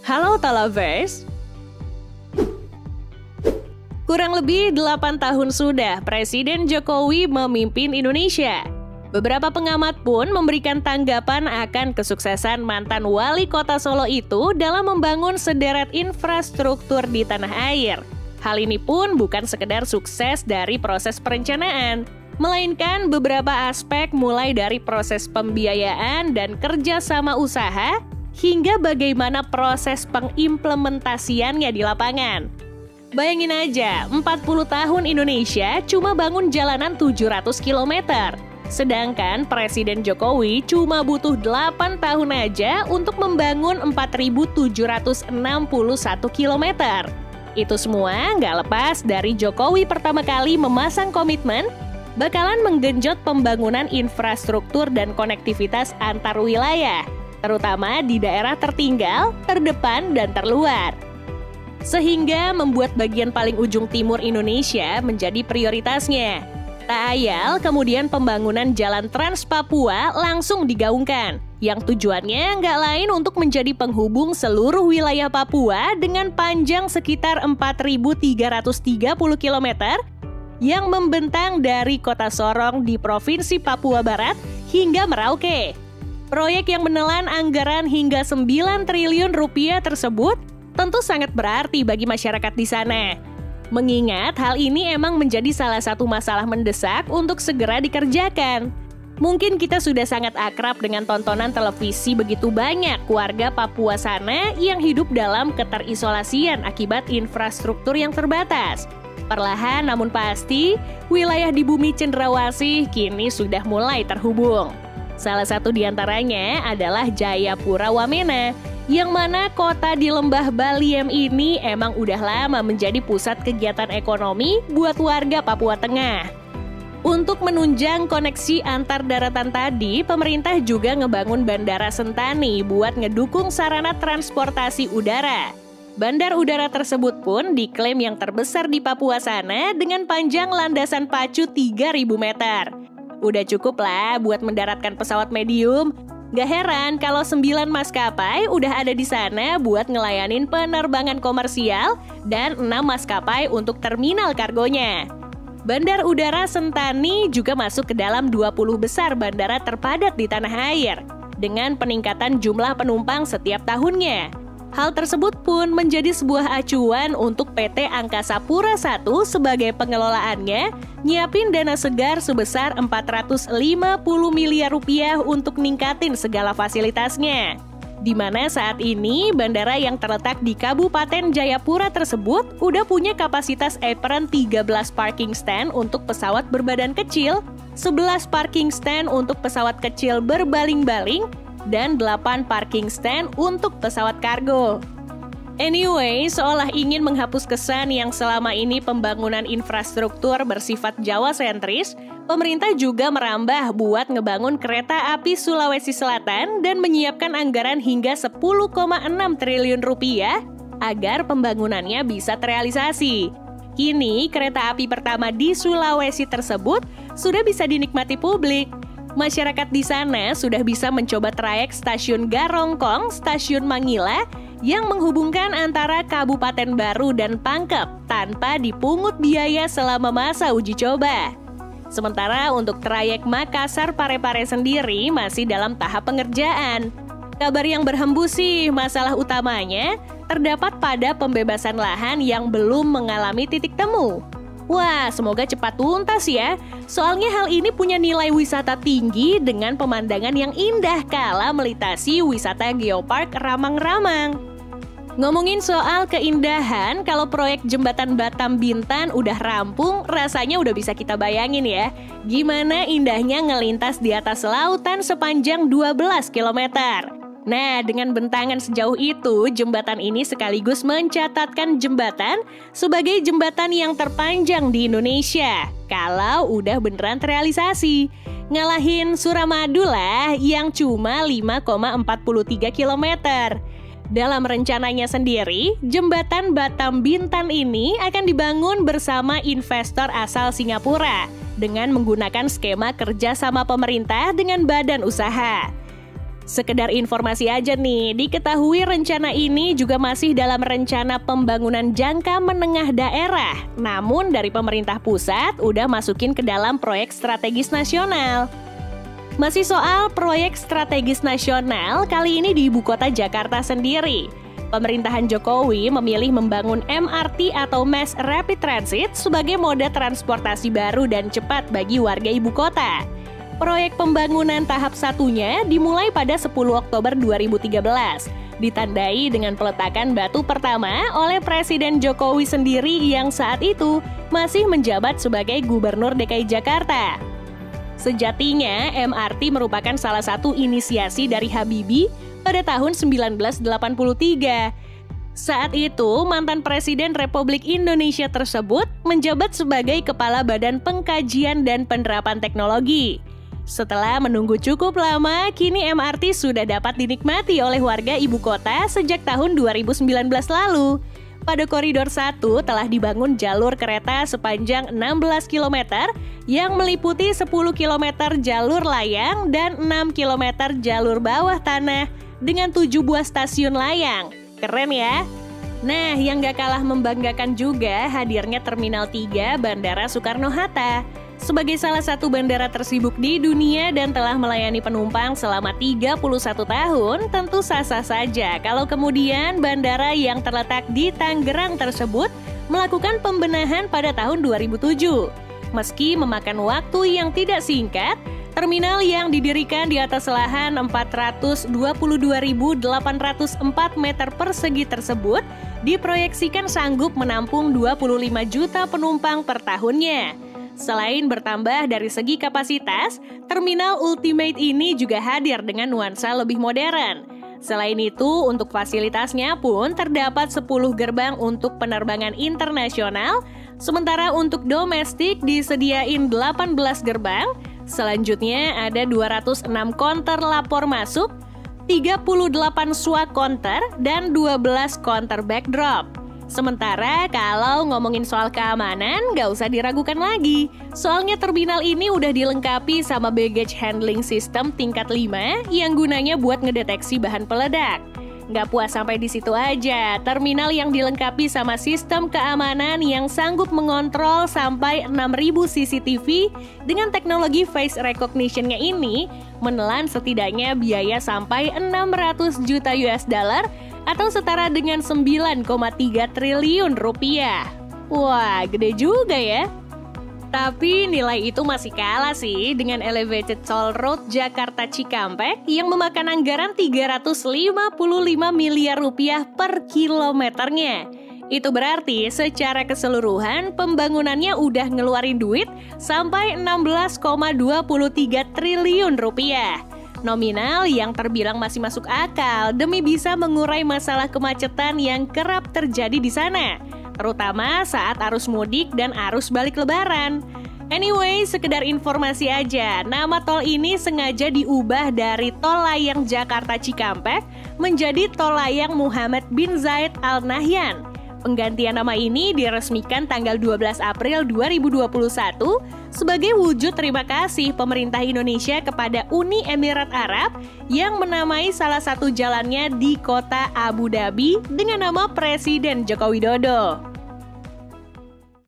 Halo Talavers. Kurang lebih 8 tahun sudah Presiden Jokowi memimpin Indonesia. Beberapa pengamat pun memberikan tanggapan akan kesuksesan mantan wali kota Solo itu dalam membangun sederet infrastruktur di tanah air. Hal ini pun bukan sekedar sukses dari proses perencanaan, melainkan beberapa aspek mulai dari proses pembiayaan dan kerjasama usaha, hingga bagaimana proses pengimplementasiannya di lapangan. Bayangin aja, 40 tahun Indonesia cuma bangun jalanan 700 km. Sedangkan Presiden Jokowi cuma butuh 8 tahun aja untuk membangun 4.761 km. Itu semua nggak lepas dari Jokowi pertama kali memasang komitmen bakalan menggenjot pembangunan infrastruktur dan konektivitas antar wilayah, terutama di daerah tertinggal, terdepan, dan terluar. Sehingga membuat bagian paling ujung timur Indonesia menjadi prioritasnya. Tak ayal kemudian pembangunan Jalan Trans Papua langsung digaungkan, yang tujuannya nggak lain untuk menjadi penghubung seluruh wilayah Papua dengan panjang sekitar 4.330 km yang membentang dari kota Sorong di Provinsi Papua Barat hingga Merauke. Proyek yang menelan anggaran hingga 9 triliun rupiah tersebut tentu sangat berarti bagi masyarakat di sana. Mengingat hal ini emang menjadi salah satu masalah mendesak untuk segera dikerjakan. Mungkin kita sudah sangat akrab dengan tontonan televisi begitu banyak warga Papua sana yang hidup dalam keterisolasian akibat infrastruktur yang terbatas. Perlahan namun pasti, wilayah di bumi Cendrawasih kini sudah mulai terhubung. Salah satu di antaranya adalah Jayapura Wamena, yang mana kota di Lembah Baliem ini emang udah lama menjadi pusat kegiatan ekonomi buat warga Papua Tengah. Untuk menunjang koneksi antar daratan tadi, pemerintah juga ngebangun Bandara Sentani buat ngedukung sarana transportasi udara. Bandar udara tersebut pun diklaim yang terbesar di Papua sana dengan panjang landasan pacu 3.000 meter. Udah cukup lah buat mendaratkan pesawat medium. Gak heran kalau 9 maskapai udah ada di sana buat ngelayanin penerbangan komersial dan 6 maskapai untuk terminal kargonya. Bandar udara Sentani juga masuk ke dalam 20 besar bandara terpadat di tanah air dengan peningkatan jumlah penumpang setiap tahunnya. Hal tersebut pun menjadi sebuah acuan untuk PT Angkasa Pura I sebagai pengelolaannya nyiapin dana segar sebesar 450 miliar rupiah untuk ningkatin segala fasilitasnya. Di mana saat ini bandara yang terletak di Kabupaten Jayapura tersebut udah punya kapasitas apron 13 parking stand untuk pesawat berbadan kecil, 11 parking stand untuk pesawat kecil berbaling-baling, dan 8 parking stand untuk pesawat kargo. Anyway, seolah ingin menghapus kesan yang selama ini pembangunan infrastruktur bersifat Jawa sentris, pemerintah juga merambah buat ngebangun kereta api Sulawesi Selatan dan menyiapkan anggaran hingga 10,6 triliun rupiah agar pembangunannya bisa terrealisasi. Kini, kereta api pertama di Sulawesi tersebut sudah bisa dinikmati publik. Masyarakat di sana sudah bisa mencoba trayek stasiun Garongkong, stasiun Mangila yang menghubungkan antara Kabupaten Baru dan Pangkep tanpa dipungut biaya selama masa uji coba. Sementara untuk trayek Makassar Parepare sendiri masih dalam tahap pengerjaan. Kabar yang berhembus sih, masalah utamanya terdapat pada pembebasan lahan yang belum mengalami titik temu. Wah, semoga cepat tuntas ya. Soalnya hal ini punya nilai wisata tinggi dengan pemandangan yang indah kala melintasi wisata geopark Ramang-Ramang. Ngomongin soal keindahan, kalau proyek jembatan Batam Bintan udah rampung, rasanya udah bisa kita bayangin ya. Gimana indahnya ngelintas di atas lautan sepanjang 12 km. Nah, dengan bentangan sejauh itu, jembatan ini sekaligus mencatatkan jembatan sebagai jembatan yang terpanjang di Indonesia. Kalau udah beneran terrealisasi, ngalahin Suramadu lah yang cuma 5,43 km. Dalam rencananya sendiri, jembatan Batam Bintan ini akan dibangun bersama investor asal Singapura dengan menggunakan skema kerja sama pemerintah dengan badan usaha. Sekedar informasi aja nih, diketahui rencana ini juga masih dalam rencana pembangunan jangka menengah daerah. Namun dari pemerintah pusat udah masukin ke dalam proyek strategis nasional. Masih soal proyek strategis nasional, kali ini di ibu kota Jakarta sendiri. Pemerintahan Jokowi memilih membangun MRT atau Mass Rapid Transit sebagai moda transportasi baru dan cepat bagi warga ibu kota. Proyek pembangunan tahap satunya dimulai pada 10 Oktober 2013, ditandai dengan peletakan batu pertama oleh Presiden Jokowi sendiri yang saat itu masih menjabat sebagai Gubernur DKI Jakarta. Sejatinya, MRT merupakan salah satu inisiasi dari Habibie pada tahun 1983. Saat itu, mantan Presiden Republik Indonesia tersebut menjabat sebagai Kepala Badan Pengkajian dan Penerapan Teknologi. Setelah menunggu cukup lama, kini MRT sudah dapat dinikmati oleh warga ibu kota sejak tahun 2019 lalu. Pada koridor 1 telah dibangun jalur kereta sepanjang 16 km yang meliputi 10 km jalur layang dan 6 km jalur bawah tanah dengan 7 buah stasiun layang. Keren ya? Nah, yang gak kalah membanggakan juga hadirnya Terminal 3 Bandara Soekarno-Hatta. Sebagai salah satu bandara tersibuk di dunia dan telah melayani penumpang selama 31 tahun, tentu sah-sah saja kalau kemudian bandara yang terletak di Tangerang tersebut melakukan pembenahan pada tahun 2007. Meski memakan waktu yang tidak singkat, terminal yang didirikan di atas lahan 422.804 meter persegi tersebut diproyeksikan sanggup menampung 25 juta penumpang per tahunnya. Selain bertambah dari segi kapasitas, terminal Ultimate ini juga hadir dengan nuansa lebih modern. Selain itu, untuk fasilitasnya pun terdapat 10 gerbang untuk penerbangan internasional, sementara untuk domestik disediain 18 gerbang. Selanjutnya ada 206 konter lapor masuk, 38 swak konter, dan 12 konter backdrop. Sementara kalau ngomongin soal keamanan, nggak usah diragukan lagi. Soalnya terminal ini udah dilengkapi sama baggage handling system tingkat 5 yang gunanya buat ngedeteksi bahan peledak. Nggak puas sampai di situ aja, terminal yang dilengkapi sama sistem keamanan yang sanggup mengontrol sampai 6.000 CCTV dengan teknologi face recognition-nya ini menelan setidaknya biaya sampai 600 juta US dollar atau setara dengan 9,3 triliun rupiah. Wah, gede juga ya. Tapi nilai itu masih kalah sih dengan Elevated Toll Road Jakarta Cikampek yang memakan anggaran 355 miliar rupiah per kilometernya. Itu berarti secara keseluruhan pembangunannya udah ngeluarin duit sampai 16,23 triliun rupiah. Nominal yang terbilang masih masuk akal demi bisa mengurai masalah kemacetan yang kerap terjadi di sana, terutama saat arus mudik dan arus balik lebaran. Anyway, sekedar informasi aja, nama tol ini sengaja diubah dari Tol Layang Jakarta Cikampek menjadi Tol Layang Muhammad bin Zayed Al Nahyan. Penggantian nama ini diresmikan tanggal 12 April 2021 sebagai wujud terima kasih pemerintah Indonesia kepada Uni Emirat Arab yang menamai salah satu jalannya di kota Abu Dhabi dengan nama Presiden Joko Widodo.